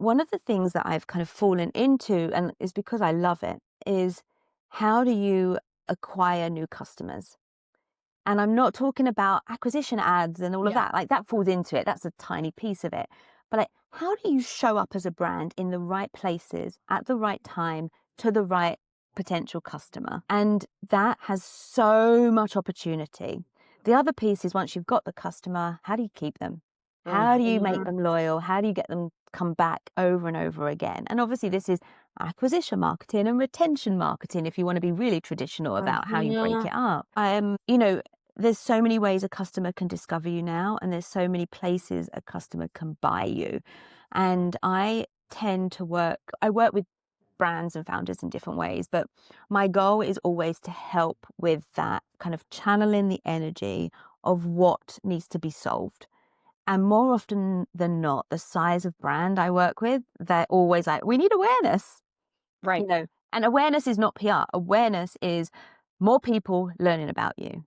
one of the things that I've kind of fallen into, and is because I love it, is how do you acquire new customers? And I'm not talking about acquisition ads and all of Yeah. that. Like that falls into it. That's a tiny piece of it. But like, how do you show up as a brand in the right places at the right time to the right potential customer? And that has so much opportunity. The other piece is once you've got the customer, how do you keep them? How do you make Mhm. them loyal? How do you get them come back over and over again? And obviously this is acquisition marketing and retention marketing if you want to be really traditional about how you break Mhm. it up. There's so many ways a customer can discover you now, and there's so many places a customer can buy you. And I work with brands and founders in different ways, but my goal is always to help with that kind of channeling the energy of what needs to be solved. And more often than not, the size of brand I work with, they're always like, we need awareness, Right. and awareness is not PR. Awareness is more people learning about you.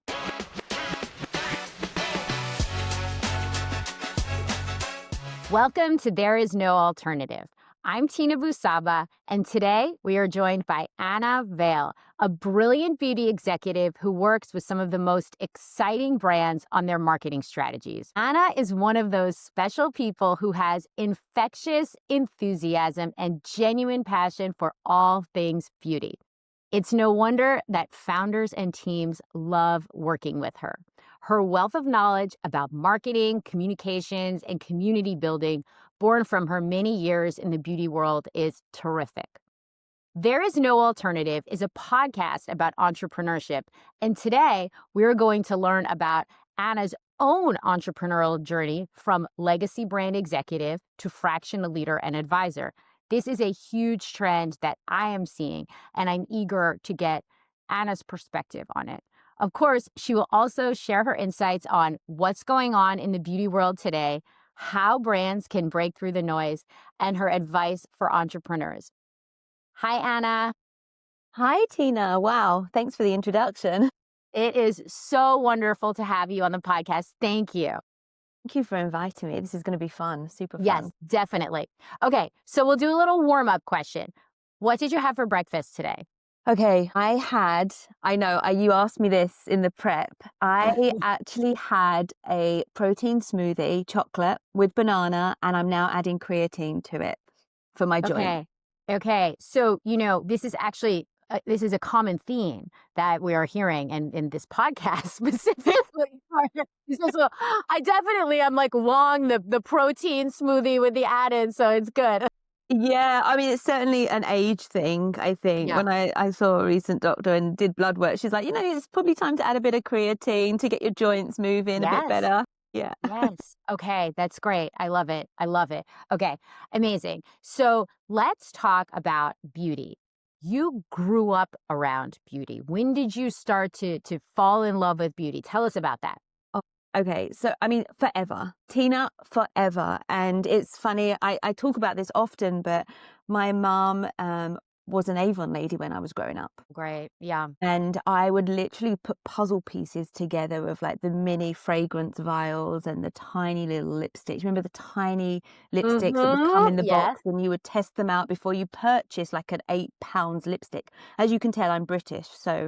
Welcome to There Is No Alternative. I'm Tina Bou-Saba, and today we are joined by Anna Vale, a brilliant beauty executive who works with some of the most exciting brands on their marketing strategies. Anna is one of those special people who has infectious enthusiasm and genuine passion for all things beauty. It's no wonder that founders and teams love working with her. Her wealth of knowledge about marketing, communications, and community building, born from her many years in the beauty world, is terrific. There Is No Alternative is a podcast about entrepreneurship. And today we're going to learn about Anna's own entrepreneurial journey from legacy brand executive to fractional leader and advisor. This is a huge trend that I am seeing, and I'm eager to get Anna's perspective on it. Of course, she will also share her insights on what's going on in the beauty world today, how brands can break through the noise, and her advice for entrepreneurs. Hi, Anna. Hi, Tina. Wow. Thanks for the introduction. It is so wonderful to have you on the podcast. Thank you. Thank you for inviting me. This is going to be fun, super Yes, fun. definitely. Okay, so we'll do a little warm-up question. What did you have for breakfast today? Okay, you asked me this in the prep. I actually had a protein smoothie, chocolate with banana, and I'm now adding creatine to it for my joint. Okay. Okay. So, this is actually this is a common theme that we are hearing in this podcast specifically. So I definitely am like long the protein smoothie with the added, so it's good. Yeah, I mean, it's certainly an age thing, I think. Yeah. When I saw a recent doctor and did blood work, she's like, it's probably time to add a bit of creatine to get your joints moving a bit Yes. better. Yeah. Yes. Okay, that's great. I love it. I love it. Okay, amazing. So let's talk about beauty. You grew up around beauty. When did you start to fall in love with beauty? Tell us about that. Oh, okay. So, I mean, forever. Tina, forever. And it's funny, I talk about this often, but my mom was an Avon lady when I was growing up. Great. Yeah. And I would literally put puzzle pieces together of like the mini fragrance vials and the tiny little lipsticks. Remember the tiny lipsticks that would come in the Yes. box and you would test them out before you purchase like an 8 pounds lipstick. As you can tell, I'm British. So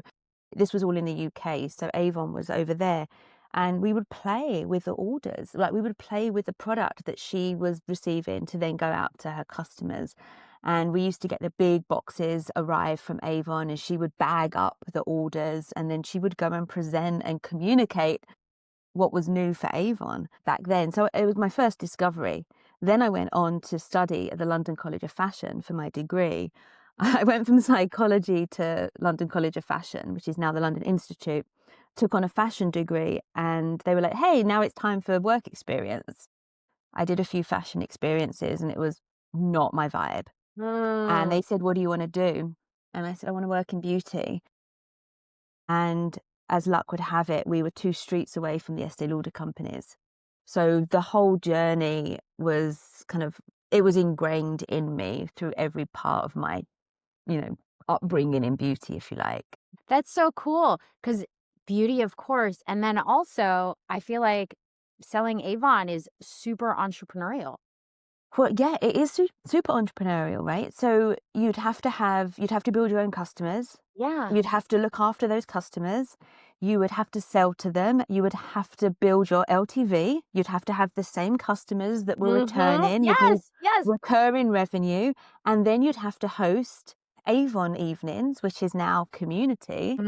this was all in the UK. So Avon was over there. And we would play with the orders. Like we would play with the product that she was receiving to then go out to her customers. And we used to get the big boxes arrive from Avon and she would bag up the orders and then she would go and present and communicate what was new for Avon back then. So it was my first discovery. Then I went on to study at the London College of Fashion for my degree. I went from psychology to London College of Fashion, which is now the London Institute, took on a fashion degree and they were like, hey, now it's time for work experience. I did a few fashion experiences and it was not my vibe. And Mm. they said, what do you want to do? And I said, I want to work in beauty. And as luck would have it, we were 2 streets away from the Estée Lauder companies. So the whole journey was it was ingrained in me through every part of my, upbringing in beauty, if you like. That's so cool because beauty, of course. And then also, I feel like selling Avon is super entrepreneurial. Well, yeah, it is super entrepreneurial, right? So you'd have to build your own customers. Yeah. You'd have to look after those customers. You would have to sell to them. You would have to build your LTV. You'd have to have the same customers that will return in. You'd need Yes, yes. recurring revenue. And then you'd have to host Avon evenings, which is now community,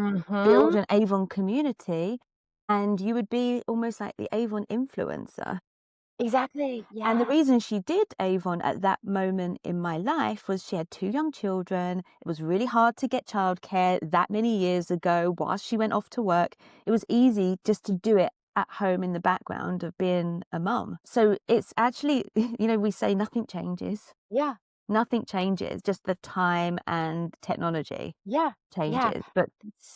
build Mhm. an Avon community, and you would be almost like the Avon influencer. Exactly, And the yeah. reason she did Avon at that moment in my life was she had 2 young children. It was really hard to get childcare that many years ago whilst she went off to work. It was easy just to do it at home in the background of being a mum. So it's actually, we say nothing changes. Yeah, Nothing changes, just the time and technology yeah, yeah. changes, but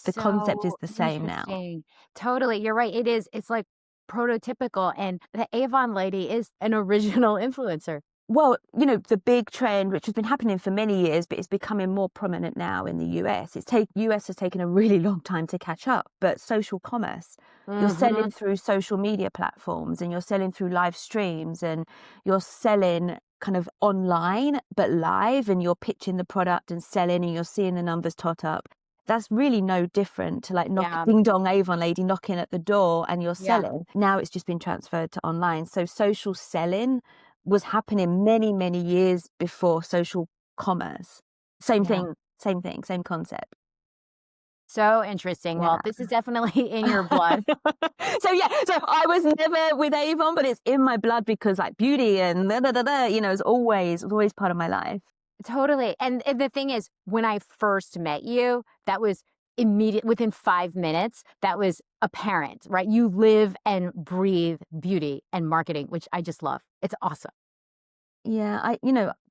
the concept is So the same now. interesting. Totally, you're right, it is. It's, like, prototypical, and the Avon lady is an original influencer. Well, the big trend, which has been happening for many years, but it's becoming more prominent now in the US. US has taken a really long time to catch up, but social commerce. You're selling Mhm. through social media platforms and you're selling through live streams and you're selling kind of online but live and you're pitching the product and selling and you're seeing the numbers tot up. That's really no different to like Yeah, ding dong Avon lady knocking at the door and you're yeah, selling. Now it's just been transferred to online. So social selling was happening many, many years before social commerce. Same yeah. thing, same thing, same concept. So interesting. Well, Yeah. this is definitely in your blood. So I was never with Avon, but it's in my blood because like beauty and da da da da, it's always part of my life. Totally. And the thing is, when I first met you, that was immediate within 5 minutes, that was apparent, right? You live and breathe beauty and marketing, which I just love. It's awesome. Yeah,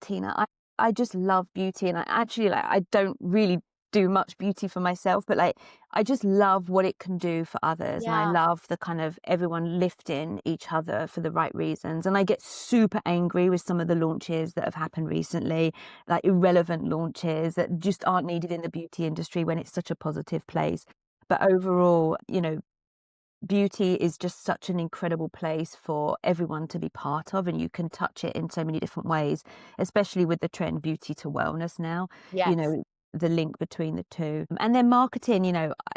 Tina, I just love beauty and I actually like I don't really do much beauty for myself, but like I just love what it can do for others and I Yeah. love the kind of everyone lifting each other for the right reasons. And I get super angry with some of the launches that have happened recently, like irrelevant launches that just aren't needed in the beauty industry when it's such a positive place. But overall, beauty is just such an incredible place for everyone to be part of, and you can touch it in so many different ways, especially with the trend beauty to wellness now, you Yes. know, the link between the two. And then marketing,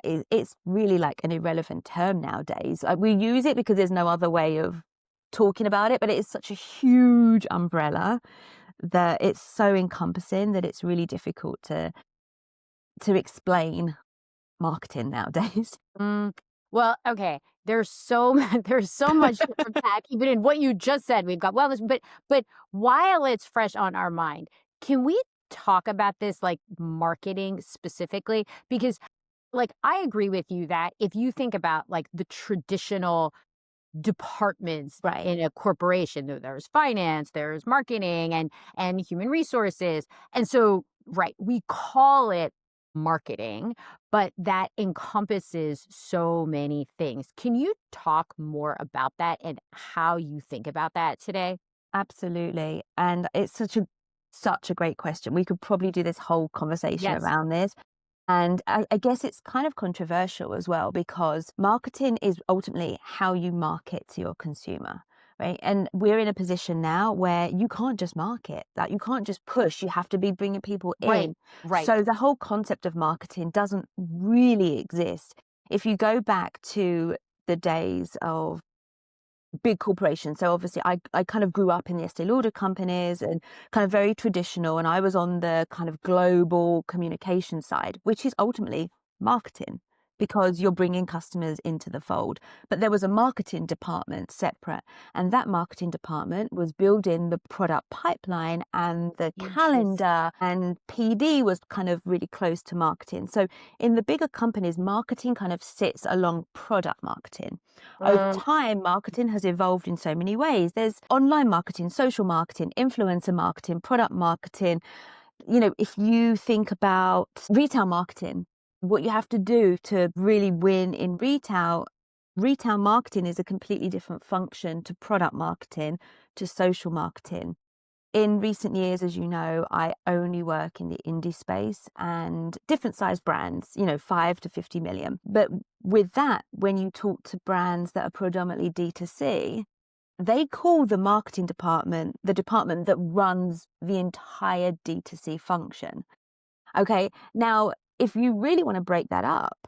it's really like an irrelevant term nowadays. Like we use it because there's no other way of talking about it, but it is such a huge umbrella that it's so encompassing that it's really difficult to explain marketing nowadays. Mm, well, okay. There's so much to unpack, even in what you just said. We've got wellness, but while it's fresh on our mind, can we talk about this like marketing specifically? Because like I agree with you that if you think about like the traditional departments Right. in a corporation, there's finance, there's marketing and human resources. And so, right, we call it marketing, but that encompasses so many things. Can you talk more about that and how you think about that today? Absolutely. And it's such a great question. We could probably do this whole conversation Yes. around this. And I guess it's kind of controversial as well because marketing is ultimately how you market to your consumer, right? And we're in a position now where you can't just market, that you can't just push, you have to be bringing people Right. in. Right. So the whole concept of marketing doesn't really exist. If you go back to the days of big corporations. So obviously I kind of grew up in the Estée Lauder companies and kind of very traditional. And I was on the kind of global communication side, which is ultimately marketing because you're bringing customers into the fold. But there was a marketing department separate, and that marketing department was building the product pipeline and the Interest. calendar, and PD was kind of really close to marketing. So in the bigger companies, marketing kind of sits along product marketing. Over Mm, time, marketing has evolved in so many ways. There's online marketing, social marketing, influencer marketing, product marketing. If you think about retail marketing, what you have to do to really win in retail marketing is a completely different function to product marketing, to social marketing. In recent years, as you know, I only work in the indie space and different size brands, 5 to 50 million. But with that, when you talk to brands that are predominantly D2C, they call the marketing department the department that runs the entire D2C function. Okay, now if you really want to break that up,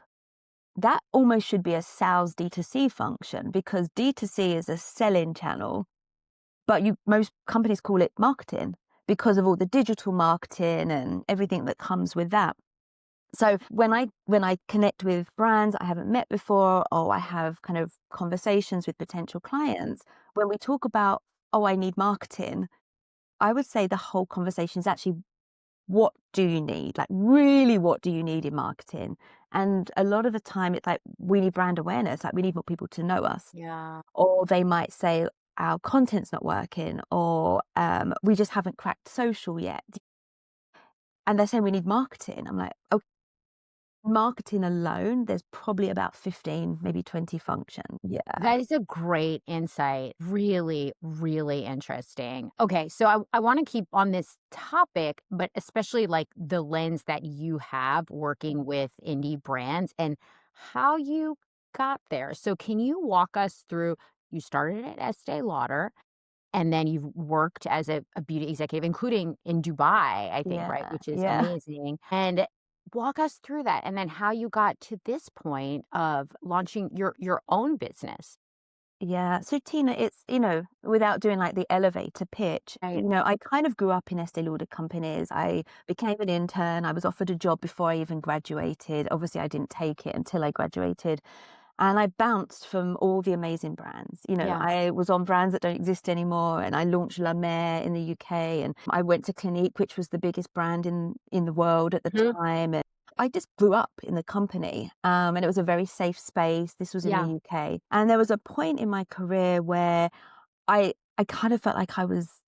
that almost should be a sales D2C function, because D2C is a sell-in channel, but most companies call it marketing because of all the digital marketing and everything that comes with that. So when I connect with brands I haven't met before, or I have kind of conversations with potential clients, when we talk about, oh, I need marketing, I would say the whole conversation is actually, what do you need? Like, really, what do you need in marketing? And a lot of the time it's like, we need brand awareness, like we need more people to know us. Yeah. Or they might say our content's not working, or we just haven't cracked social yet. And they're saying we need marketing. I'm like, okay, marketing alone, there's probably about 15, maybe 20 functions. Yeah. That is a great insight. Really, really interesting. Okay, so I want to keep on this topic, but especially like the lens that you have working with indie brands and how you got there. So, can you walk us through? You started at Estee Lauder and then you've worked as a beauty executive, including in Dubai, I think, right? Yeah. Which is Yeah. amazing. And walk us through that, and then how you got to this point of launching your own business. Yeah. So Tina, it's, without doing like the elevator pitch, Right. I kind of grew up in Estee Lauder companies. I became an intern. I was offered a job before I even graduated. Obviously, I didn't take it until I graduated. And I bounced from all the amazing brands. Yeah. I was on brands that don't exist anymore, and I launched La Mer in the UK, and I went to Clinique, which was the biggest brand in the world at the Mhm. time. And I just grew up in the company, and it was a very safe space. This was in the Yeah. UK, and there was a point in my career where I kind of felt like I was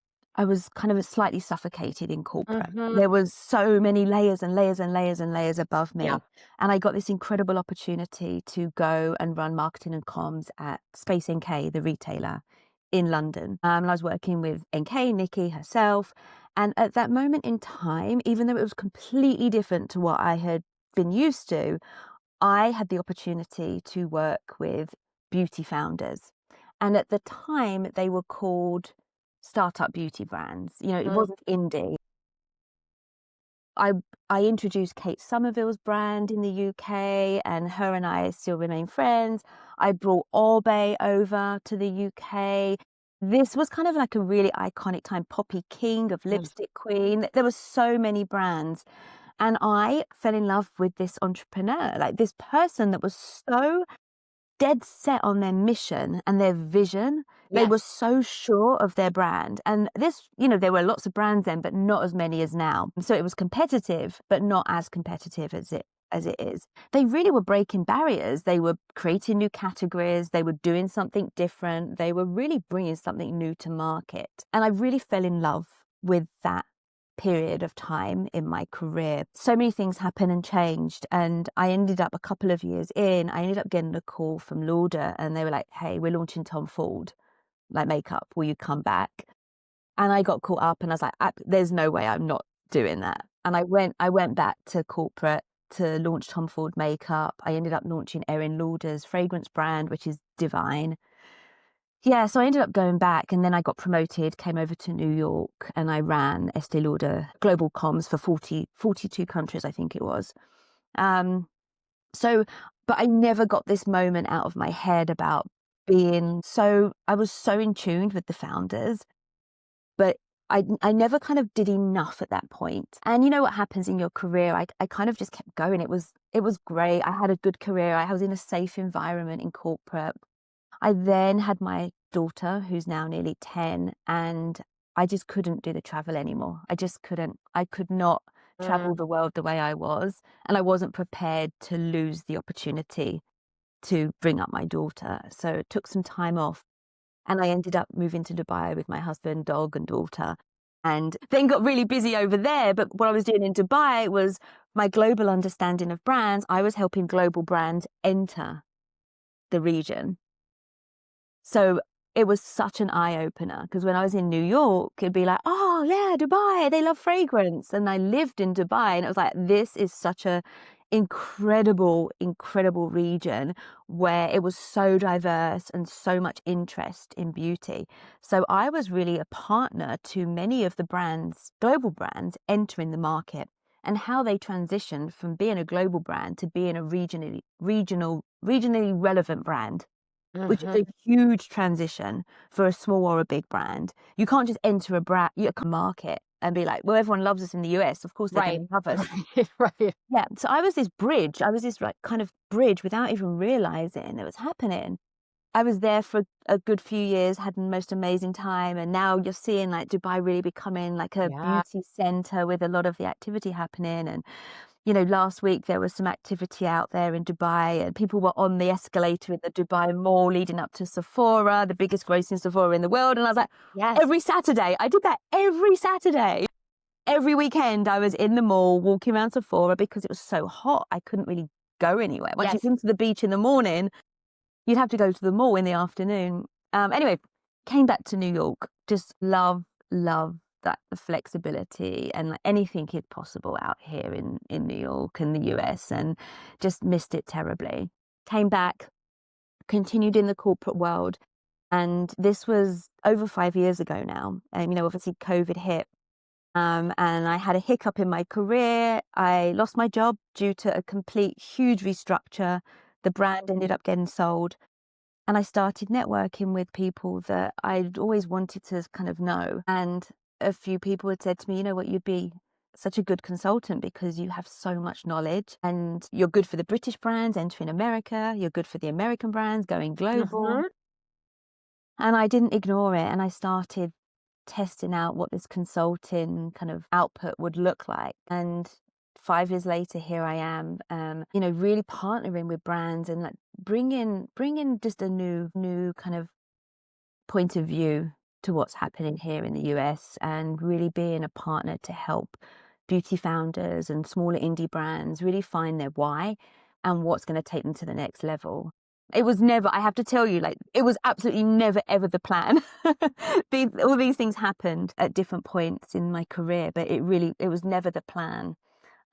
kind of slightly suffocated in corporate. Mhm. There was so many layers and layers and layers and layers above Yeah. me, and I got this incredible opportunity to go and run marketing and comms at Space NK, the retailer in London. And I was working with NK, Nikki herself, and at that moment in time, even though it was completely different to what I had been used to, I had the opportunity to work with beauty founders. And at the time, they were called startup beauty brands. It Mhm. wasn't indie. I I introduced Kate Somerville's brand in the UK, and her and I still remain friends. I brought Orbe over to the UK. This was kind of like a really iconic time. Poppy King of Mm. Lipstick Queen. There were so many brands. And I fell in love with this entrepreneur, like this person that was so dead set on their mission and their vision. They were Yes. so sure of their brand. And this, there were lots of brands then, but not as many as now. So it was competitive, but not as competitive as it is. They really were breaking barriers. They were creating new categories. They were doing something different. They were really bringing something new to market. And I really fell in love with that period of time in my career. So many things happened and changed, and I ended up, a couple of years in, I ended up getting a call from Lauder, and they were like, "Hey, we're launching Tom Ford, like makeup. Will you come back?" And I got caught up, and I was like, "There's no way I'm not doing that." And I went back to corporate to launch Tom Ford makeup. I ended up launching Erin Lauder's fragrance brand, which is Divine. Yeah, so I ended up going back, and then I got promoted, came over to New York, and I ran Estée Lauder global comms for 42 countries, I think it was. Um, so, but I never got this moment out of my head about I was so in tune with the founders, but I never kind of did enough at that point. And you know what happens in your career? I kind of just kept going. It was great. I had a good career. I was in a safe environment in corporate. I then had my daughter, who's now nearly 10, and I just couldn't do the travel anymore. I just couldn't. I could not Mm. travel the world the way I was, and I wasn't prepared to lose the opportunity to bring up my daughter. So it took some time off, and I ended up moving to Dubai with my husband, dog, and daughter, and then got really busy over there. But what I was doing in Dubai was my global understanding of brands. I was helping global brands enter the region. So it was such an eye opener, because when I was in New York, it'd be like, "Oh yeah, Dubai, they love fragrance." And I lived in Dubai, and it was like, this is such a incredible, incredible region where it was so diverse and so much interest in beauty. So I was really a partner to many of the brands, global brands, entering the market and how they transitioned from being a global brand to being a regionally relevant brand, which is Hmm. a huge transition for a small or a big brand. You can't just enter a market and be like, well, everyone loves us in the US. Of course, they're going Right. to love us. Right. Right. Yeah. So I was this bridge. I was this like kind of bridge without even realizing it was happening. I was there for a good few years, had the most amazing time. And now you're seeing like Dubai really becoming like a Yeah. beauty center with a lot of the activity happening. And last week there was some activity out there in Dubai and people were on the escalator in the Dubai mall leading up to Sephora, the biggest grossing Sephora in the world. And I was like, Yes. every Saturday, I did that every Saturday. Every weekend I was in the mall walking around Sephora because it was so hot. I couldn't really go anywhere. Once you've Yes. been to the beach in the morning, you'd have to go to the mall in the afternoon. Anyway, came back to New York. Just love that the flexibility and like, anything is possible out here in New York and the US, and just missed it terribly. Came back, continued in the corporate world, and this was over 5 years ago now. And obviously COVID hit. And I had a hiccup in my career. I lost my job due to a complete huge restructure. The brand ended up getting sold. And I started networking with people that I'd always wanted to kind of know. And a few people had said to me, you know what, you'd be such a good consultant because you have so much knowledge and you're good for the British brands entering America. You're good for the American brands going global. Hmm. And I didn't ignore it. And I started testing out what this consulting kind of output would look like. And 5 years later, here I am, really partnering with brands and like bringing just a new kind of point of view to what's happening here in the US, and really being a partner to help beauty founders and smaller indie brands really find their why and what's going to take them to the next level. It was never, I have to tell you, like, it was absolutely never, ever the plan. All these things happened at different points in my career, but it was never the plan.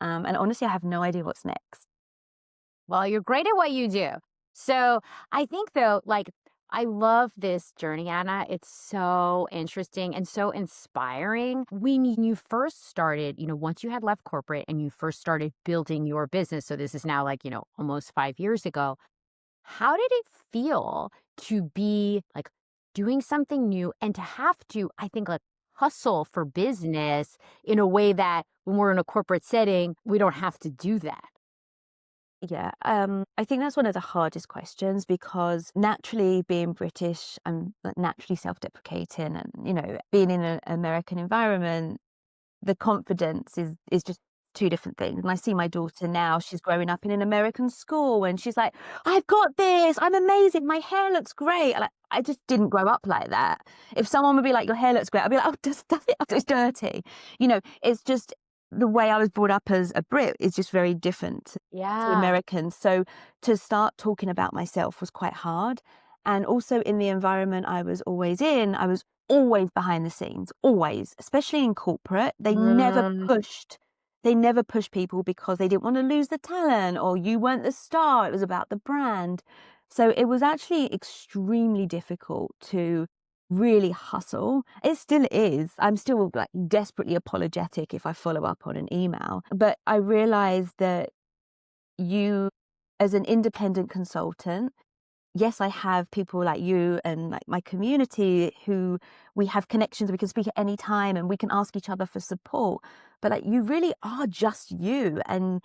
And honestly, I have no idea what's next. Well, you're great at what you do. So I think, though, like, I love this journey, Anna. It's so interesting and so inspiring. When you first started, once you had left corporate and you first started building your business, so this is now like, almost 5 years ago, how did it feel to be like doing something new and to have to, I think, like hustle for business in a way that when we're in a corporate setting, we don't have to do that? Yeah, I think that's one of the hardest questions because naturally being British, I'm like, naturally self-deprecating, and being in an American environment, the confidence is just two different things. And I see my daughter now, she's growing up in an American school and she's like, I've got this, I'm amazing, my hair looks great. And I just didn't grow up like that. If someone would be like, your hair looks great, I'd be like, oh, does it? It's dirty. It's just the way I was brought up as a Brit is just very different to Yeah. Americans. So to start talking about myself was quite hard. And also in the environment I was always in, I was always behind the scenes, always, especially in corporate. Mm, They never pushed people because they didn't want to lose the talent or you weren't the star. It was about the brand. So it was actually extremely difficult to really hustle. It still is. I'm still like desperately apologetic if I follow up on an email. But I realized that you, as an independent consultant, yes, I have people like you and like my community who we have connections. We can speak at any time and we can ask each other for support. But like you really are just you and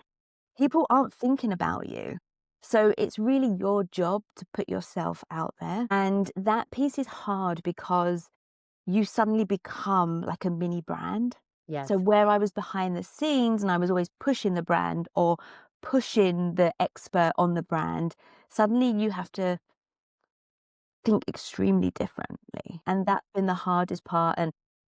people aren't thinking about you. So it's really your job to put yourself out there. And that piece is hard because you suddenly become like a mini brand. yes. So where I was behind the scenes and I was always pushing the brand or pushing the expert on the brand, suddenly you have to think extremely differently. And that's been the hardest part. And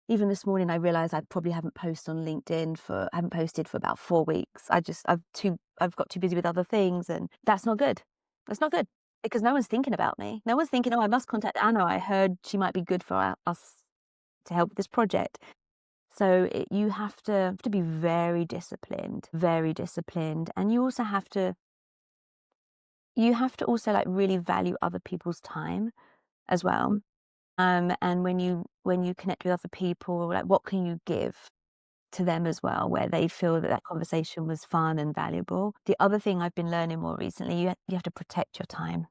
even this morning, I realized I probably haven't posted on LinkedIn I haven't posted for about 4 weeks. I've got too busy with other things, and that's not good. That's not good because no one's thinking about me. No one's thinking, oh, I must contact Anna. I heard she might be good for us to help with this project. So you have to be very disciplined, and you have to also like really value other people's time as well. And when you connect with other people, like what can you give to them as well, where they feel that that conversation was fun and valuable. The other thing I've been learning more recently, you have to protect your time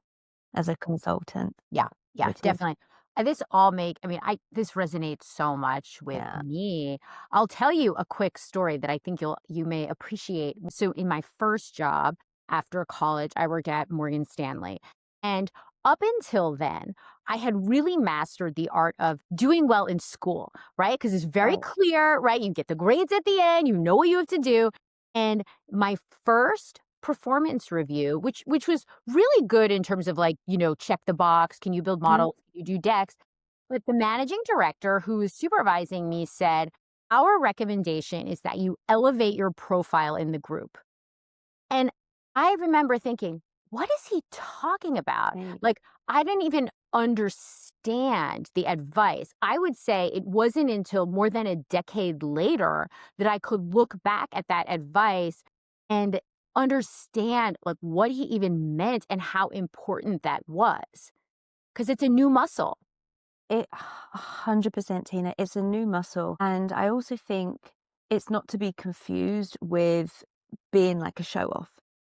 as a consultant, Yeah, yeah, which is definitely. This all make I mean, I this resonates so much with yeah. me. I'll tell you a quick story that I think you may appreciate. So in my first job after college, I worked at Morgan Stanley. And up until then, I had really mastered the art of doing well in school, right? Because it's very Right. clear, right? You get the grades at the end, you know what you have to do. And my first performance review, which was really good in terms of like, check the box, can you build Mhm. models, can you do decks? But the managing director who was supervising me said, our recommendation is that you elevate your profile in the group. And I remember thinking, what is he talking about? Right. Like, I didn't even understand the advice. I would say it wasn't until more than a decade later that I could look back at that advice and understand like what he even meant and how important that was. Because it's a new muscle. 100% Tina, it's a new muscle. And I also think it's not to be confused with being like a show off.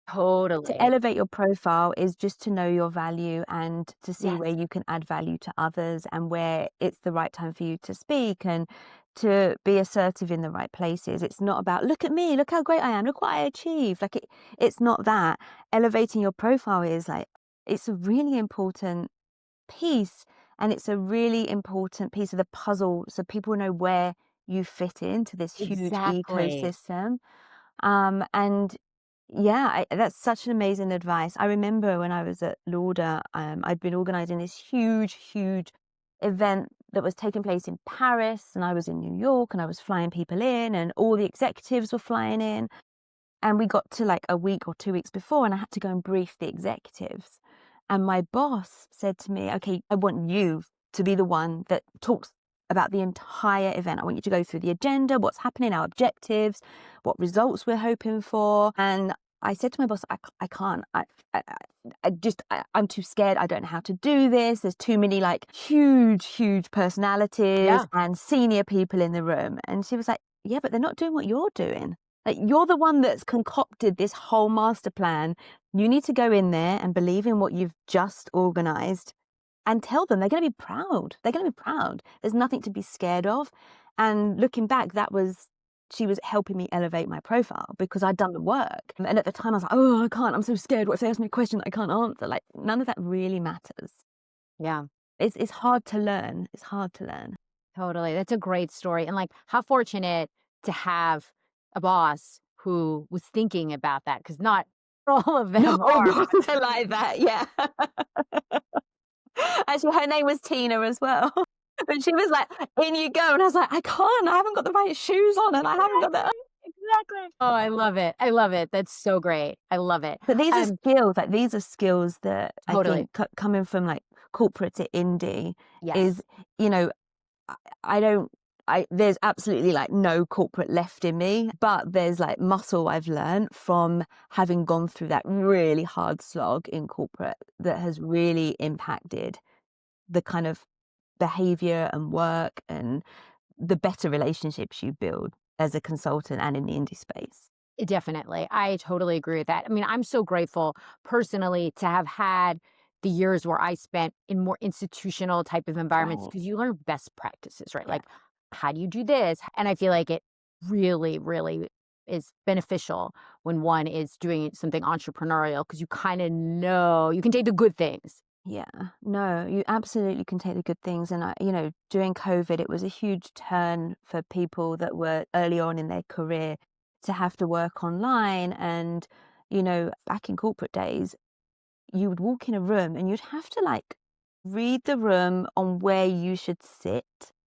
To Totally. elevate your profile is just to know your value and to see Yes. where you can add value to others and where it's the right time for you to speak and to be assertive in the right places. It's not about, look at me, look how great I am, look what I achieved. Like it's not that. Elevating your profile is like, it's a really important piece, and it's a really important piece of the puzzle so people know where you fit into this huge Exactly. ecosystem. And yeah, that's such an amazing advice. I remember when I was at Lauder, I'd been organizing this huge event that was taking place in Paris, and I was in New York, and I was flying people in, and all the executives were flying in. And we got to like a week or 2 weeks before, and I had to go and brief the executives. And my boss said to me, okay, I want you to be the one that talks about the entire event. I want you to go through the agenda, what's happening, our objectives, what results we're hoping for. And I said to my boss, I can't. I, I'm too scared. I don't know how to do this. There's too many like huge personalities Yeah. and senior people in the room. And she was like, yeah, but they're not doing what you're doing. Like, you're the one that's concocted this whole master plan. You need to go in there and believe in what you've just organized and tell them they're going to be proud. They're going to be proud. There's nothing to be scared of. And looking back, she was helping me elevate my profile because I'd done the work. And at the time I was like, oh, I can't. I'm so scared. What if they ask me a question that I can't answer? Like, none of that really matters. Yeah. It's hard to learn. It's hard to learn. Totally. That's a great story. And like, how fortunate to have a boss who was thinking about that because not all of Not them all are. bosses are like that. Yeah. Actually, her name was Tina as well. But she was like, "In you go," and I was like, "I can't. I haven't got the right shoes on, and I haven't got the." Exactly. Exactly. Oh, I love it. I love it. That's so great. I love it. But Um, these are skills that I totally. think coming from like corporate to indie Yes. is, you know, I, I don't. There's absolutely like no corporate left in me, but there's like muscle I've learned from having gone through that really hard slog in corporate that has really impacted the kind of behavior and work and the better relationships you build as a consultant and in the indie space. Definitely. I totally agree with that. I mean, I'm so grateful personally to have had the years where I spent in more institutional type of environments Right. because you learn best practices, right? Yeah. Like, how do you do this? And I feel like it really is beneficial when one is doing something entrepreneurial because you kind of know you can take the good things. Yeah. No, you absolutely can take the good things. And, during COVID, it was a huge turn for people that were early on in their career to have to work online. And, back in corporate days, you would walk in a room and you'd have to like read the room on where you should sit.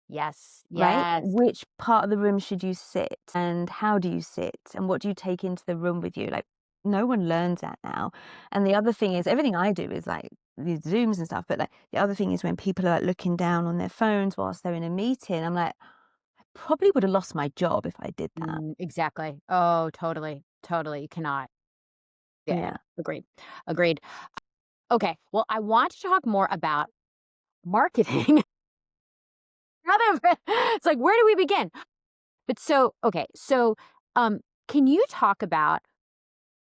Yes. Right? Yes. Which part of the room should you sit, and how do you sit, and what do you take into the room with you? Like, no one learns that now. And the other thing is everything I do is like these Zooms and stuff, but like the other thing is when people are like looking down on their phones whilst they're in a meeting, I'm like, probably would have lost my job if I did that. Exactly. Oh, totally. Totally. You cannot. Yeah. Yeah. Agreed. Agreed. Okay. Well, I want to talk more about marketing. It's like, where do we begin? But so, okay. So, um, can you talk about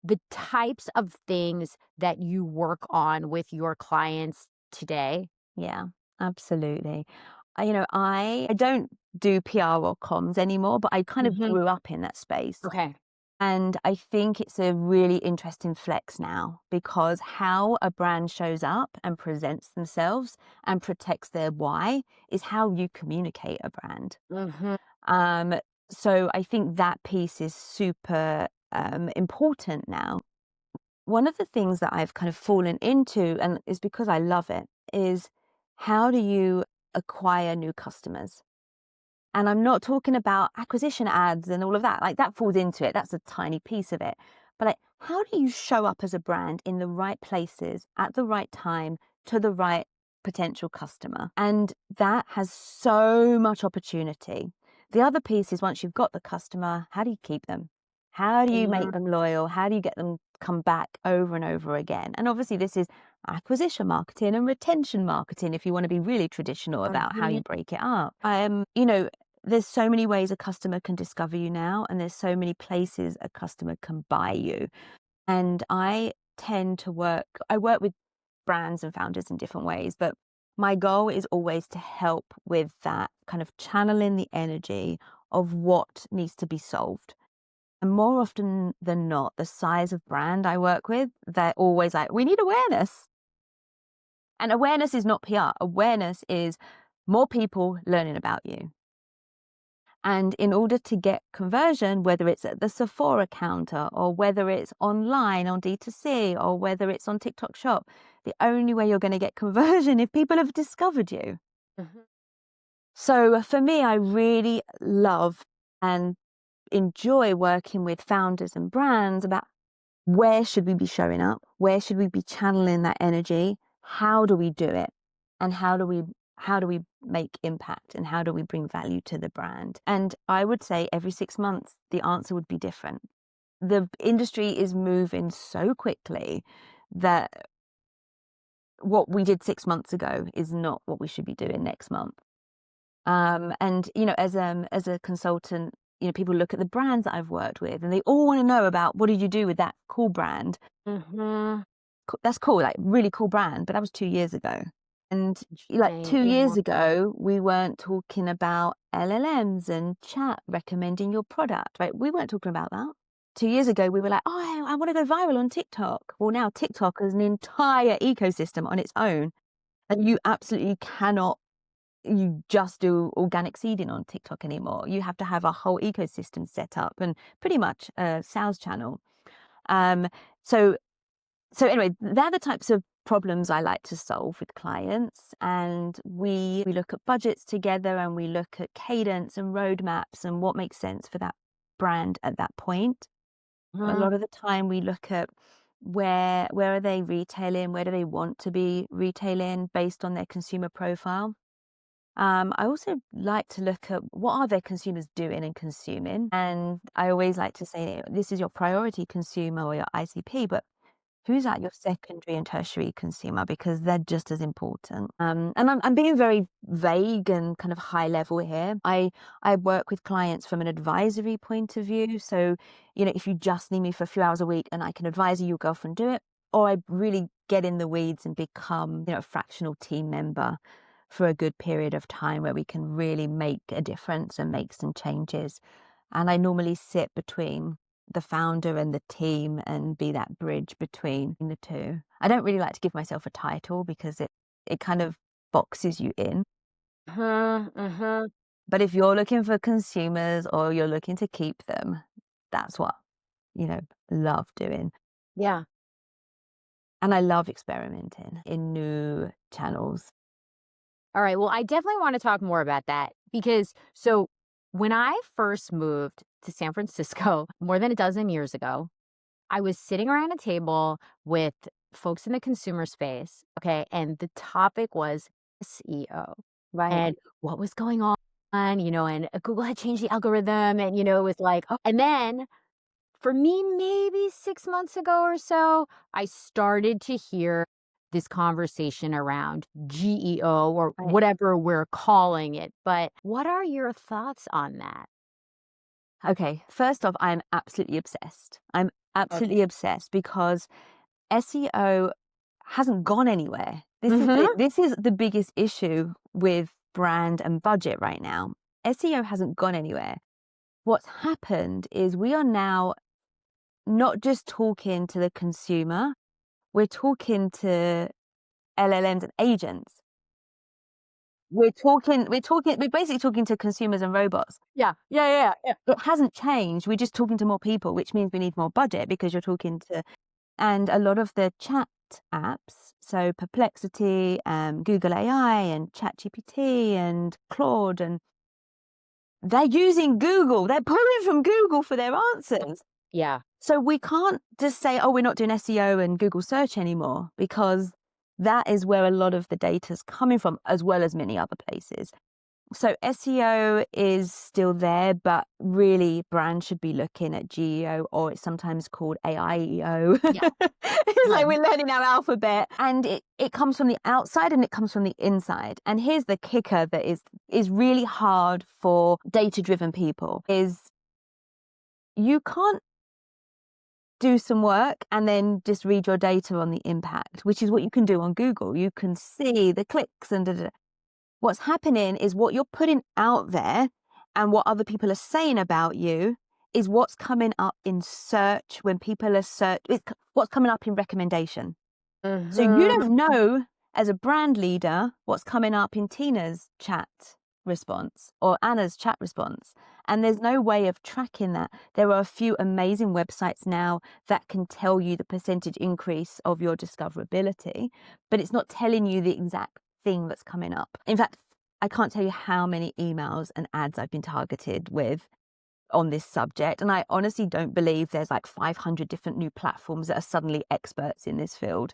the types of things that you work on with your clients today? Yeah, absolutely. I don't do PR or comms anymore, but I kind of Hmm. grew up in that space. Okay. And I think it's a really interesting flex now because how a brand shows up and presents themselves and protects their why is how you communicate a brand. Hmm. Um, so I think that piece is super important now. One of the things that I've kind of fallen into, and is because I love it, is how do you acquire new customers? And I'm not talking about acquisition ads and all of that. Like that falls into it. That's a tiny piece of it. But like, how do you show up as a brand in the right places at the right time to the right potential customer? And that has so much opportunity. The other piece is once you've got the customer, how do you keep them? How do you make them loyal? How do you get them come back over and over again? And obviously this is acquisition marketing and retention marketing if you want to be really traditional about how Hmm. you break it up. There's so many ways a customer can discover you now, and there's so many places a customer can buy you. And I work with brands and founders in different ways, but my goal is always to help with that kind of channeling the energy of what needs to be solved. And more often than not, the size of brand I work with, they're always like, we need awareness. And awareness is not PR. Awareness is more people learning about you. And in order to get conversion, whether it's at the Sephora counter or whether it's online on D2C or whether it's on TikTok Shop, the only way you're going to get conversion if people have discovered you. Hmm. So for me, I really love and enjoy working with founders and brands about where should we be showing up? Where should we be channeling that energy? How do we do it? And how do we make impact and how do we bring value to the brand? And I would say every 6 months the answer would be different. The industry is moving so quickly that what we did 6 months ago is not what we should be doing next month. And as a consultant, people look at the brands that I've worked with and they all want to know about what did you do with that cool brand? Hmm. That's cool, like, really cool brand, but that was 2 years ago. And, like, Interesting. 2 Yeah. years ago, we weren't talking about LLMs and chat recommending your product, right? We weren't talking about that. 2 years ago, we were like, "Oh, I wanna go viral on TikTok." Well, now TikTok is an entire ecosystem on its own, and you absolutely cannot you just do organic seeding on TikTok anymore. You have to have a whole ecosystem set up and pretty much a sales channel. Um, so so anyway, they're the types of problems I like to solve with clients. And we look at budgets together and we look at cadence and roadmaps and what makes sense for that brand at that point. A Mhm. lot of the time we look at where are they retailing, where do they want to be retailing based on their consumer profile. I also like to look at what are their consumers doing and consuming. And I always like to say this is your priority consumer or your ICP, but who's at your secondary and tertiary consumer because they're just as important. And I'm being very vague and kind of high level here. I work with clients from an advisory point of view. So, if you just need me for a few hours a week and I can advise you, you'll go off and do it. Or I really get in the weeds and become, a fractional team member for a good period of time where we can really make a difference and make some changes. And I normally sit between the founder and the team and be that bridge between the two. I don't really like to give myself a title because it kind of boxes you in. Mhm, mhm. But if you're looking for consumers or you're looking to keep them, that's what, love doing. Yeah. And I love experimenting in new channels. All right. Well, I definitely want to talk more about that because so when I first moved to San Francisco more than a dozen years ago, I was sitting around a table with folks in the consumer space. Okay. And the topic was SEO Right. and what was going on and Google had changed the algorithm and, it was like, oh. And then for me, maybe 6 months ago or so, I started to hear this conversation around GEO or Right. whatever we're calling it. But what are your thoughts on that? Okay, first off, I'm absolutely obsessed. I'm absolutely obsessed because SEO hasn't gone anywhere. This is the biggest issue with brand and budget right now. SEO hasn't gone anywhere. What's happened is we are now not just talking to the consumer, we're talking to LLMs and agents. We're basically talking to consumers and robots. Yeah. Yeah. It hasn't changed. We're just talking to more people, which means we need more budget because you're talking to, and a lot of the chat apps, so Perplexity, Google AI and ChatGPT and Claude, and they're using Google. They're pulling from Google for their answers. Yeah. So we can't just say, oh, we're not doing SEO and Google search anymore, because that is where a lot of the data is coming from, as well as many other places. So SEO is still there, but really brands should be looking at GEO, or it's sometimes called AIEO. Yeah. It's like we're learning our alphabet, and it comes from the outside and it comes from the inside. And here's the kicker that is really hard for data-driven people is you can't do some work and then just read your data on the impact, which is what you can do on Google. You can see the clicks and da-da-da. What's happening is what you're putting out there and what other people are saying about you is what's coming up in search when people are it's what's coming up in recommendation. So you don't know as a brand leader what's coming up in Tina's chat response or Anna's chat response. And there's no way of tracking that. There are a few amazing websites now that can tell you the percentage increase of your discoverability, but it's not telling you the exact thing that's coming up. In fact, I can't tell you how many emails and ads I've been targeted with on this subject. And I honestly don't believe there's like 500 different new platforms that are suddenly experts in this field.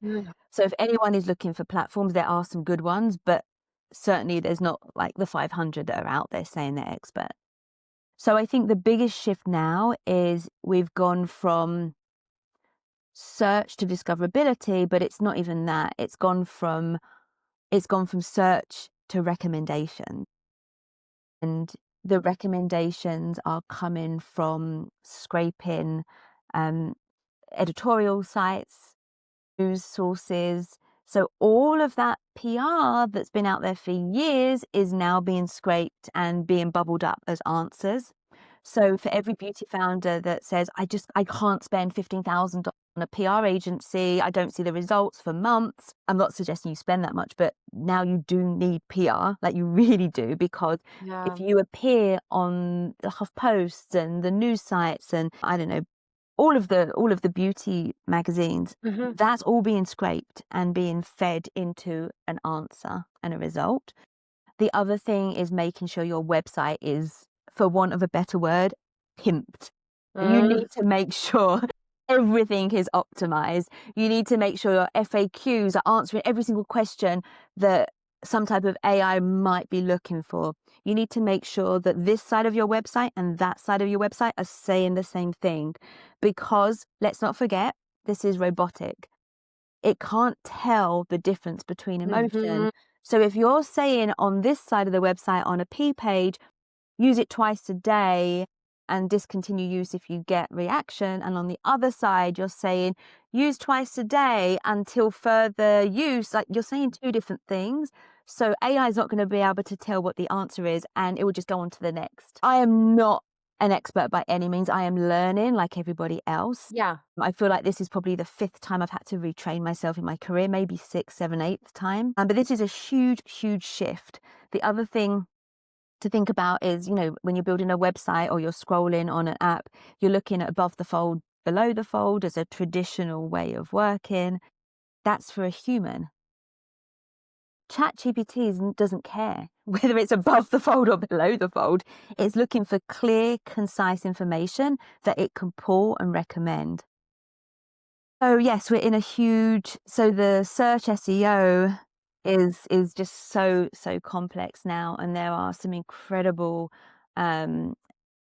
So if anyone is looking for platforms, there are some good ones, but certainly there's not like the 500 that are out there saying they're expert. So I think the biggest shift now is we've gone from search to discoverability, but it's not even that. It's gone from search to recommendation. And the recommendations are coming from scraping editorial sites, news sources. So all of that PR that's been out there for years is now being scraped and being bubbled up as answers. So for every beauty founder that says, I can't spend $15,000 on a PR agency, I don't see the results for months. I'm not suggesting you spend that much, but now you do need PR, like you really do, because if you appear on the HuffPost and the news sites and I don't know, all of the beauty magazines, that's all being scraped and being fed into an answer and a result. The other thing is making sure your website is, for want of a better word, pimped. You need to make sure everything is optimized. You need to make sure your FAQs are answering every single question that some type of AI might be looking for. You need to make sure that this side of your website and that side of your website are saying the same thing, because let's not forget, this is robotic. It can't tell the difference between emotion. So if you're saying on this side of the website on a P page, use it twice a day and discontinue use if you get reaction, and on the other side you're saying use twice a day until further use, like you're saying two different things. So AI is not going to be able to tell what the answer is, and it will just go on to the next. I am not an expert by any means. I am learning like everybody else. Yeah. I feel like this is probably the 5th time I've had to retrain myself in my career, maybe 6th, 7th, 8th time. But this is a huge, huge shift. The other thing to think about is, when you're building a website or you're scrolling on an app, you're looking at above the fold, below the fold as a traditional way of working. That's for a human. ChatGPT doesn't care whether it's above the fold or below the fold. It's looking for clear, concise information that it can pull and recommend. So yes, we're in so the search SEO is just so complex now, and there are some incredible um,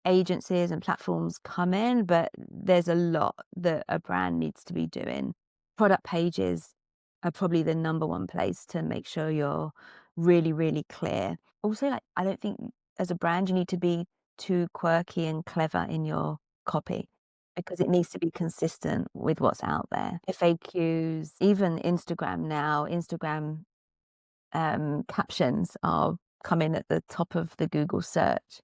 agencies and platforms come in, but there's a lot that a brand needs to be doing. Product pages are probably the number one place to make sure you're really clear. Also, like, I don't think as a brand you need to be too quirky and clever in your copy because it needs to be consistent with what's out there. FAQs, even Instagram now, Instagram captions are coming at the top of the Google search.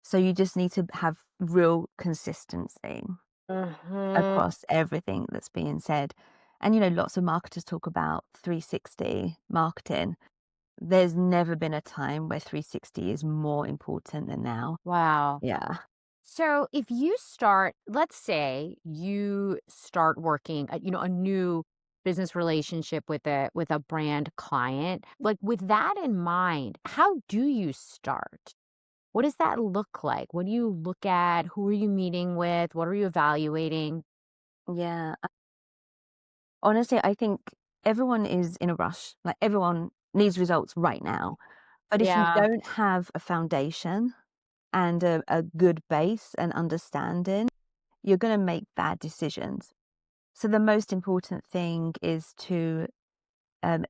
So you just need to have real consistency Mhm. across everything that's being said. And, lots of marketers talk about 360 marketing. There's never been a time where 360 is more important than now. Wow. Yeah. So if you start, let's say you start working, a new business relationship with a brand client, like with that in mind, how do you start? What does that look like? What do you look at? Who are you meeting with? What are you evaluating? Yeah. Honestly, I think everyone is in a rush. Like, everyone needs results right now. But if you Yeah. don't have a foundation and a good base and understanding, you're going to make bad decisions. So the most important thing is to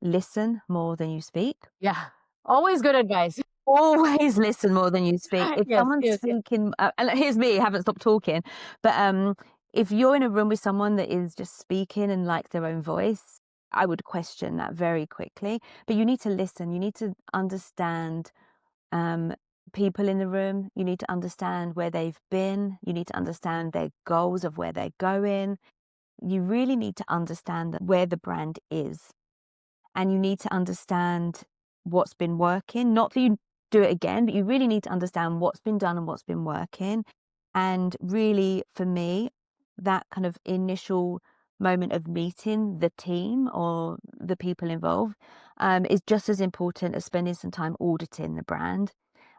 listen more than you speak. Yeah. Always good advice. Always listen more than you speak. If Yes, someone's yes, yes. speaking, and here's me, haven't stopped talking, but if you're in a room with someone that is just speaking and like their own voice, I would question that very quickly. But you need to listen. You need to understand um, people in the room. You need to understand where they've been. You need to understand their goals of where they're going. You really need to understand where the brand is, and you need to understand what's been working. Not that you do it again, but you really need to understand what's been done and what's been working. And really, for me, that kind of initial moment of meeting the team or the people involved is just as important as spending some time auditing the brand.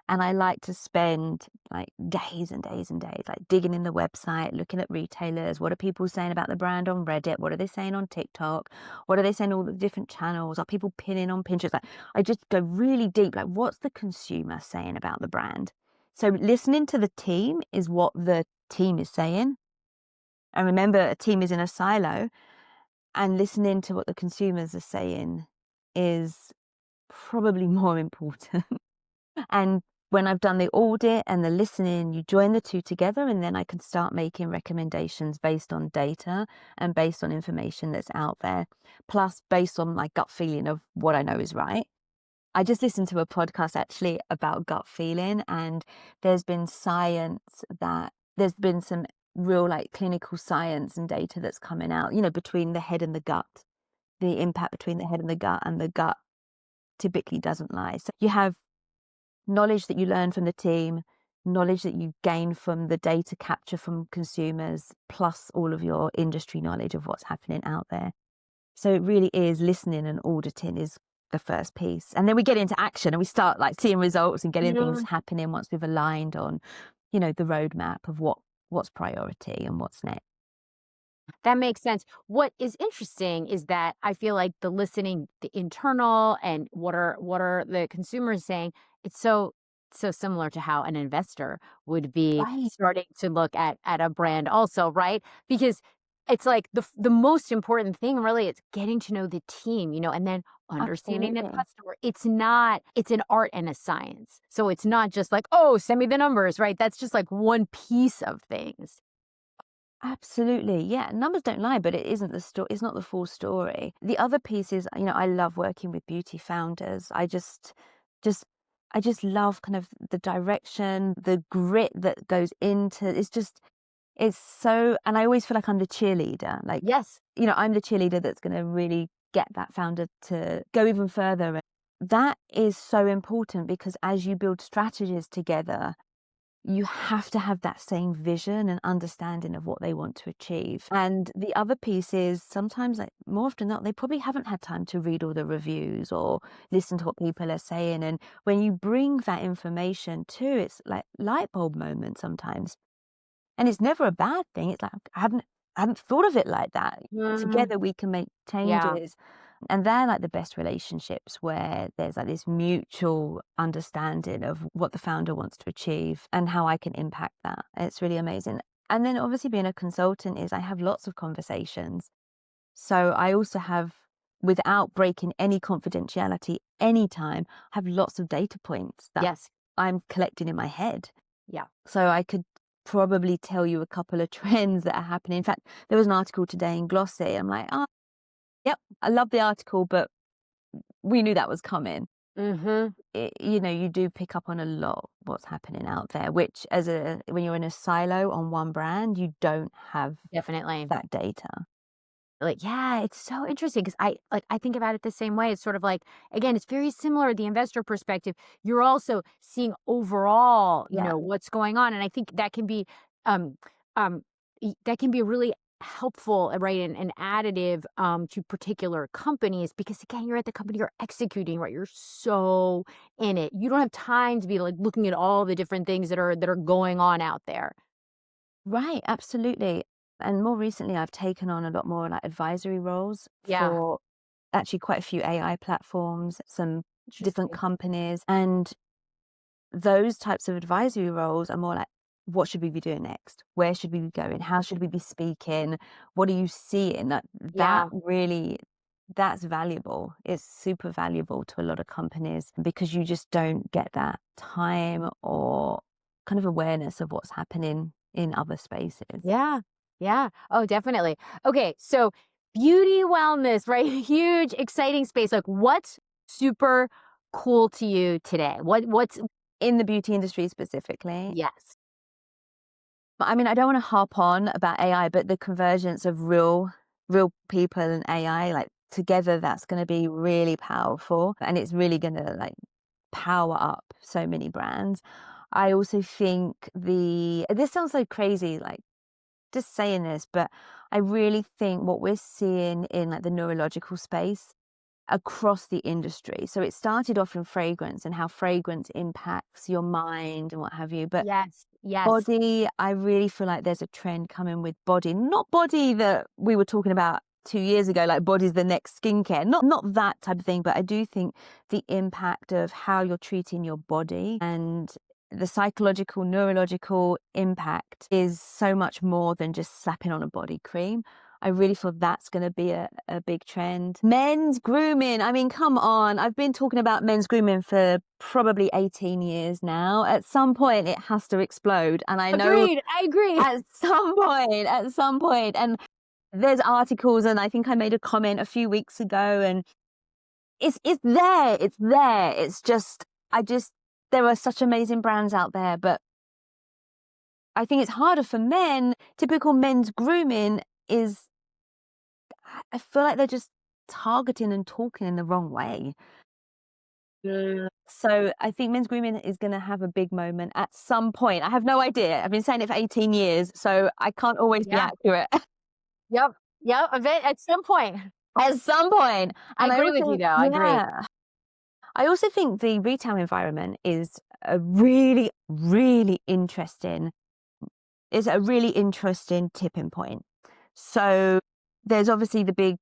And I like to spend like days and days and days, like digging in the website, looking at retailers. What are people saying about the brand on Reddit? What are they saying on TikTok? What are they saying all the different channels? Are people pinning on Pinterest? Like, I just go really deep. Like, what's the consumer saying about the brand? So listening to the team is what the team is saying. And remember, a team is in a silo, and listening to what the consumers are saying is probably more important. And when I've done the audit and the listening, you join the two together, and then I can start making recommendations based on data and based on information that's out there, plus based on my gut feeling of what I know is right. I just listened to a podcast actually about gut feeling, and there's been some real like clinical science and data that's coming out, between the head and the gut, the impact between the head and the gut typically doesn't lie. So you have knowledge that you learn from the team, knowledge that you gain from the data capture from consumers, plus all of your industry knowledge of what's happening out there. So it really is listening and auditing is the first piece. And then we get into action and we start like seeing results and getting things Yeah. happening once we've aligned on, the roadmap of what's priority and what's next. That makes sense. What is interesting is that I feel like the listening, the internal and what are the consumers saying, it's so similar to how an investor would be Right. starting to look at a brand also, right? Because it's like the most important thing really is getting to know the team, and then understanding the Absolutely. customer. It's an art and a science. So it's not just like, oh, send me the numbers, right? That's just like one piece of things. Absolutely. Yeah. Numbers don't lie, but it isn't the story. It's not the full story. The other piece is, I love working with beauty founders. Just, I just love kind of the direction, the grit that goes into it's so, and I always feel like I'm the cheerleader. Like, Yes. I'm the cheerleader that's going to really get that founder to go even further. That is so important because as you build strategies together, you have to have that same vision and understanding of what they want to achieve. And the other piece is sometimes, like more often than not, they probably haven't had time to read all the reviews or listen to what people are saying. And when you bring that information too, it's like light bulb moment sometimes. And it's never a bad thing. It's like I haven't thought of it like that. Mm, Together we can make yeah. changes. And they're like the best relationships where there's like this mutual understanding of what the founder wants to achieve and how I can impact that. It's really amazing. And then obviously being a consultant is I have lots of conversations. So I also have, without breaking any confidentiality anytime, have lots of data points that Yes. I'm collecting in my head. Yeah. So I could probably tell you a couple of trends that are happening. In fact, there was an article today in Glossy. I'm like, oh, yep, I love the article, but we knew that was coming. Mm-hmm. You do pick up on a lot what's happening out there, which when you're in a silo on one brand, you don't have Definitely. that data. Like, yeah, it's so interesting because I think about it the same way. It's sort of like, again, it's very similar, the investor perspective. You're also seeing overall, Yeah. what's going on. And I think that can be um that can be really helpful, right, and additive to particular companies because again, you're at the company, you're executing, right? You're so in it. You don't have time to be like looking at all the different things that are going on out there. Right, absolutely. And more recently, I've taken on a lot more like advisory roles Yeah. for actually quite a few AI platforms, some different Interesting. companies. And those types of advisory roles are more like, what should we be doing next? Where should we be going? How should we be speaking? What are you seeing? That Yeah. really, that's valuable. It's super valuable to a lot of companies because you just don't get that time or kind of awareness of what's happening in other spaces. Yeah. Yeah. Oh, definitely. Okay. So beauty wellness, right? Huge, exciting space. Like what's super cool to you today? What's In the beauty industry specifically, yes. I mean, I don't want to harp on about AI, but the convergence of real people and AI, like together, that's going to be really powerful, and it's really going to like power up so many brands. I also think this sounds so crazy, like just saying this, but I really think what we're seeing in like the neurological space across the industry. So it started off in fragrance and how fragrance impacts your mind and what have you, but Yes. Yes. body, I really feel like there's a trend coming with body, not body that we were talking about 2 years ago, like body's the next skincare, not that type of thing, but I do think the impact of how you're treating your body and the psychological, neurological impact is so much more than just slapping on a body cream. I really feel that's going to be a big trend. Men's grooming. I mean, come on. I've been talking about men's grooming for probably 18 years now. At some point, it has to explode. And I know Agreed. I agree. at some point, and there's articles, and I think I made a comment a few weeks ago, and it's there. It's there. It's just, there are such amazing brands out there, but I think it's harder for men. Typical men's grooming is, I feel like they're just targeting and talking in the wrong way. So I think men's grooming is going to have a big moment at some point. I have no idea. I've been saying it for 18 years, so I can't always be Yeah. accurate. Yep. Yep. At some point. At some point. I And I agree with you also, though. I agree. yeah, I also think the retail environment is a really, really interesting, is a really interesting tipping point. So there's obviously the big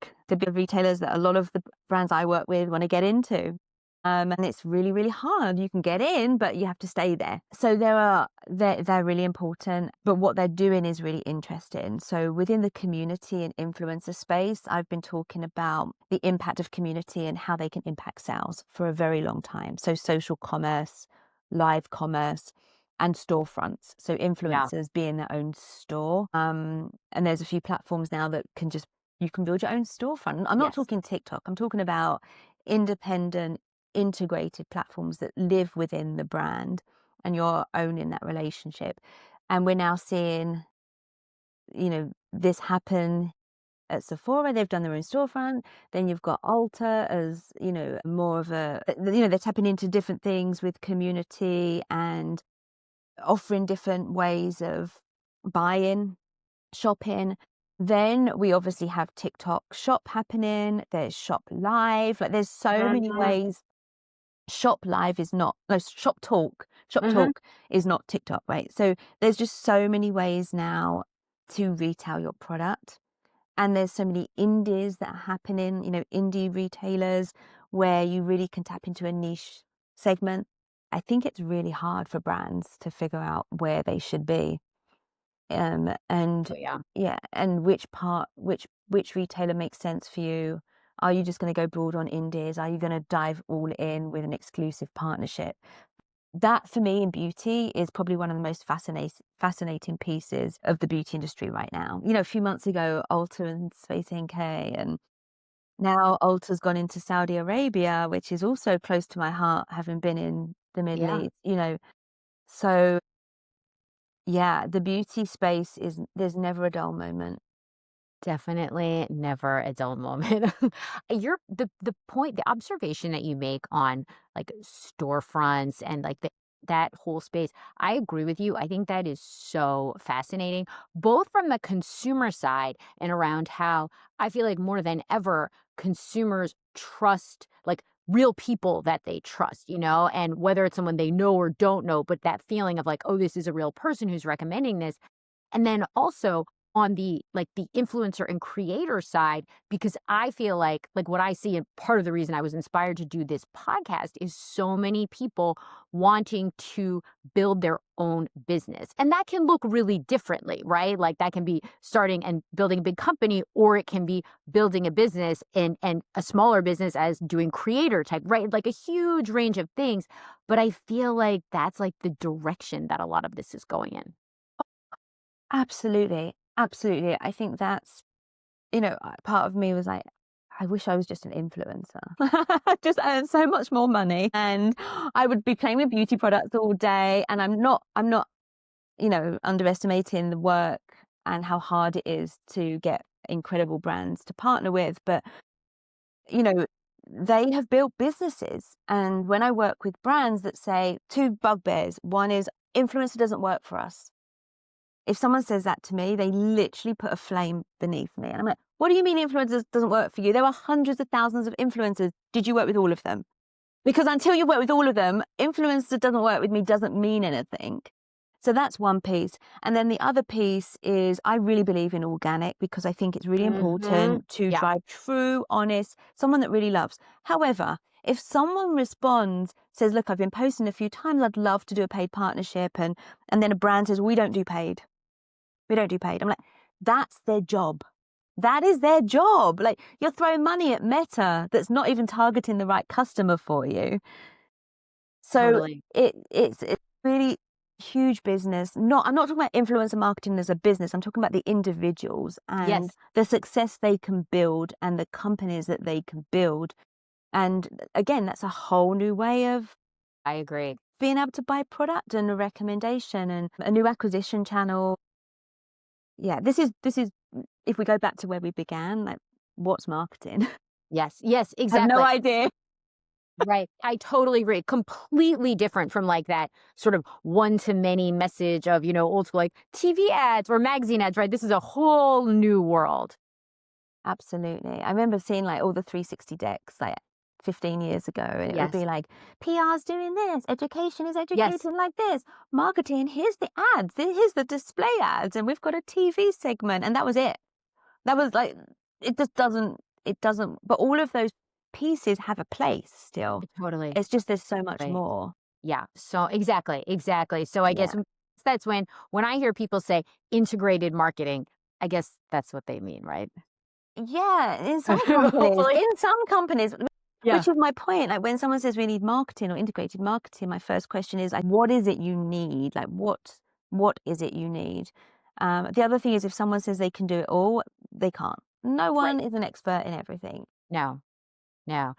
retailers that a lot of the brands I work with want to get into. And it's really, really hard. You can get in, but you have to stay there. So they're really important, but what they're doing is really interesting. So within the community and influencer space, I've been talking about the impact of community and how they can impact sales for a very long time. So social commerce, live commerce, and storefronts. So Yeah. influencers being their own store. And there's a few platforms now that you can build your own storefront. I'm not Yes. talking TikTok. I'm talking about independent, integrated platforms that live within the brand and you're owning that relationship. And we're now seeing, this happen at Sephora. They've done their own storefront. Then you've got Ulta as, more of they're tapping into different things with community and offering different ways of buying, shopping. Then we obviously have TikTok Shop happening. There's Shop Live. Like there's so many Mhm. ways. Shop Live is not, no, Shop Talk. Shop Mhm. Talk is not TikTok, right? So there's just so many ways now to retail your product. And there's so many indies that are happening, indie retailers where you really can tap into a niche segment. I think it's really hard for brands to figure out where they should be. And Oh, yeah. yeah, and which retailer makes sense for you. Are you just going to go broad on indies? Are you going to dive all in with an exclusive partnership? That for me in beauty is probably one of the most fascinating pieces of the beauty industry right now. A few months ago, Ulta and Space NK, and now Ulta's gone into Saudi Arabia, which is also close to my heart, having been in the Middle Yeah. East. So yeah, the beauty space there's never a dull moment. Definitely never a dull moment. The point, the observation that you make on like storefronts and like that whole space, I agree with you. I think that is so fascinating, both from the consumer side and around how I feel like more than ever consumers trust like real people that they trust, and whether it's someone they know or don't know, but that feeling of like, oh, this is a real person who's recommending this. And then also on the influencer and creator side, because I feel like what I see, and part of the reason I was inspired to do this podcast is so many people wanting to build their own business. And that can look really differently, right? Like that can be starting and building a big company, or it can be building a business and a smaller business as doing creator type, right? Like a huge range of things. But I feel like that's like the direction that a lot of this is going in. Absolutely, absolutely. I think that's, part of me was like, I wish I was just an influencer. Just earn so much more money and I would be playing with beauty products all day. And I'm not, underestimating the work and how hard it is to get incredible brands to partner with. But, you know, they have built businesses. And when I work with brands that say two bugbears, one is influencer doesn't work for us. If someone says that to me, they literally put a flame beneath me. And I'm like, what do you mean influencers doesn't work for you? There are hundreds of thousands of influencers. Did you work with all of them? Because until you've worked with all of them, influencer doesn't work with me doesn't mean anything. So that's one piece. And then the other piece is I really believe in organic because I think it's really important to Yeah. drive true, honest, someone that really loves. However, if someone responds, says, look, I've been posting a few times, I'd love to do a paid partnership. And then a brand says, we don't do paid. We don't do paid. I'm like, that's their job. That is their job. Like you're throwing money at Meta that's not even targeting the right customer for you. So Totally. it's really huge business. I'm not talking about influencer marketing as a business. I'm talking about the individuals and Yes, the success they can build and the companies that they can build. And again, that's a whole new way of I agree. being able to buy product and a recommendation and a new acquisition channel. Yeah, this is if we go back to where we began, like what's marketing? Yes, yes, I have no exactly. idea. Right. I totally agree. Completely different from like that sort of one to many message of, old school like TV ads or magazine ads, right? This is a whole new world. Absolutely. I remember seeing like all the 360 decks like 15 years ago, and it would Yes. be like PR's doing this, education is Yes. educating like this, marketing, here's the ads, here's the display ads, and we've got a TV segment, and that was it. That was like it doesn't but all of those pieces have a place still. Totally. It's just there's so much Right. more. Yeah. So exactly. Exactly. So I guess Yeah. that's when I hear people say integrated marketing, I guess that's what they mean, right? Yeah, Hopefully. in some companies, Yeah. which is my point. Like when someone says we need marketing or integrated marketing, my first question is like, what is it you need? Like what is it you need? The other thing is if someone says they can do it all, they can't. No Right. one is an expert in everything. No. No.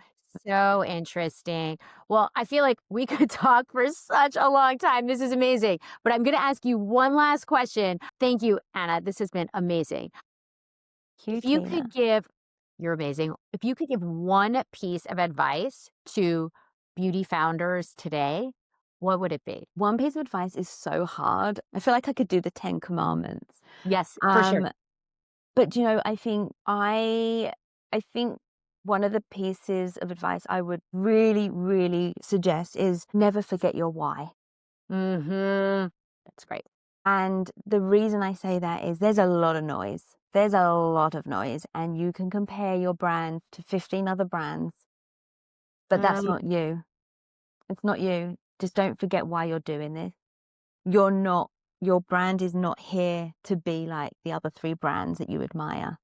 So interesting. Well, I feel like we could talk for such a long time. This is amazing. But I'm going to ask you one last question. Thank you, Anna. This has been amazing. If Huge you could pleasure. give, you're amazing. If you could give one piece of advice to beauty founders today, what would it be? One piece of advice is so hard. I feel like I could do the 10 commandments. Yes, for sure. Um, But I think one of the pieces of advice I would really, really suggest is never forget your why. Mm-hmm. That's great. And the reason I say that is there's a lot of noise. There's a lot of noise, and you can compare your brand to 15 other brands, but that's not you. It's not you. Just don't forget why you're doing this. Your brand is not here to be like the other 3 brands that you admire.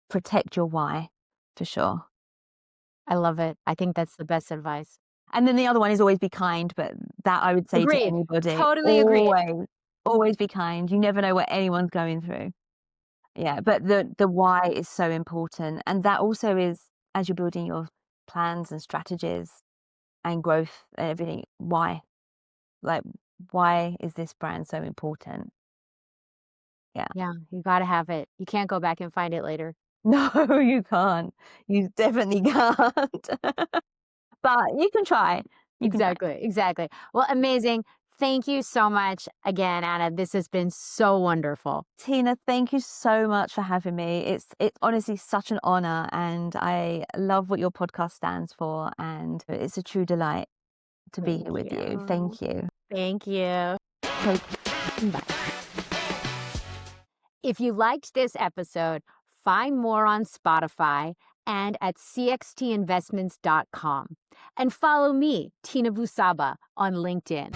Protect your why, for sure. I love it. I think that's the best advice. And then the other one is always be kind, but that I would say to Agreed. anybody, Totally agreed. always be kind. You never know what anyone's going through. Yeah, but the why is so important, and that also is, as you're building your plans and strategies and growth and everything, why? Like, why is this brand so important? Yeah. Yeah, you gotta have it. You can't go back and find it later. No, you can't. You definitely can't. But you can try. You can try. Exactly. Well, amazing. Thank you so much again, Anna. This has been so wonderful. Tina, thank you so much for having me. It's honestly such an honor, and I love what your podcast stands for, and it's a true delight to be here with you. Thank you. Thank you. Take Bye. If you liked this episode, find more on Spotify and at cxtinvestments.com. And follow me, Tina Bou-Saba, on LinkedIn.